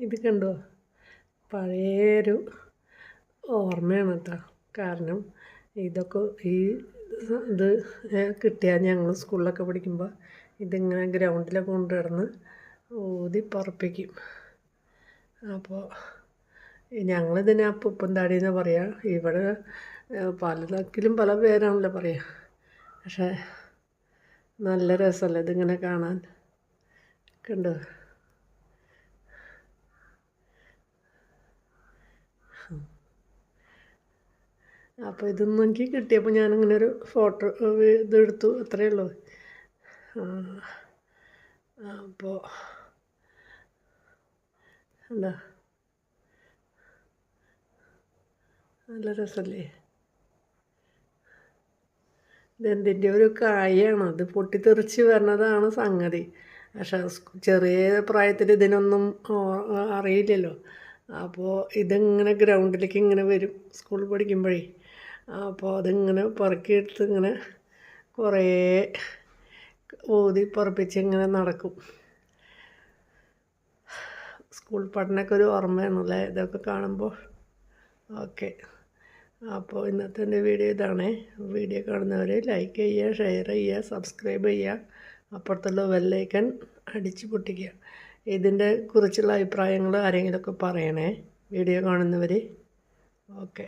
ഇത് കണ്ടോ, പഴയൊരു ഓർമ്മയാണ് കേട്ടോ. കാരണം ഇതൊക്കെ ഇത് കിട്ടിയാൽ ഞങ്ങൾ സ്കൂളിലൊക്കെ പഠിക്കുമ്പോൾ ഇതിങ്ങനെ ഗ്രൗണ്ടിലൊക്കെ കൊണ്ടുവന്ന് ഊതി പറപ്പിക്കും. അപ്പോൾ ഞങ്ങളിതിനെ അപ്പൂപ്പൻ താടി എന്ന് പറയാം. ഇവിടെ പലതക്കിലും പല പേരാണല്ലോ പറയുക. പക്ഷേ നല്ല രസമല്ലേ ഇതിങ്ങനെ കാണാൻ. കണ്ടോ, അപ്പോൾ ഇതൊന്നും എനിക്ക് കിട്ടിയപ്പോൾ ഞാനിങ്ങനെ ഒരു ഫോട്ടോ ഇതെടുത്തു, അത്രയേ ഉള്ളൂ. അപ്പോൾ എന്താ നല്ല രസമല്ലേ. ഇതെന്തിൻ്റെ ഒരു കായാണ്, അത് പൊട്ടിത്തെറിച്ച് വരുന്നതാണ് സംഗതി. പക്ഷേ ചെറിയ പ്രായത്തിൽ ഇതിനൊന്നും അറിയില്ലല്ലോ. അപ്പോൾ ഇതിങ്ങനെ ഗ്രൗണ്ടിലേക്ക് ഇങ്ങനെ വരും സ്കൂളിൽ പഠിക്കുമ്പോഴേ. അപ്പോൾ അതിങ്ങനെ പറക്കിയെടുത്ത് ഇങ്ങനെ കുറേ ഊതി പറപ്പിച്ച് ഇങ്ങനെ നടക്കും. സ്കൂൾ പഠനമൊക്കെ ഒരു ഓർമ്മയാണല്ലേ ഇതൊക്കെ കാണുമ്പോൾ. ഓക്കെ, അപ്പോൾ ഇന്നത്തെ എൻ്റെ വീഡിയോ ഇതാണേ. വീഡിയോ കാണുന്നവർ ലൈക്ക് ചെയ്യുക, ഷെയർ ചെയ്യുക, സബ്സ്ക്രൈബ് ചെയ്യുക, അപ്പുറത്തുള്ള ബെല്ലൈക്കൺ അടിച്ച് പൊട്ടിക്കുക. ഇതിൻ്റെ കുറിച്ചുള്ള അഭിപ്രായങ്ങൾ ആരെങ്കിലുമൊക്കെ പറയണേ വീഡിയോ കാണുന്നവർ. ഓക്കെ.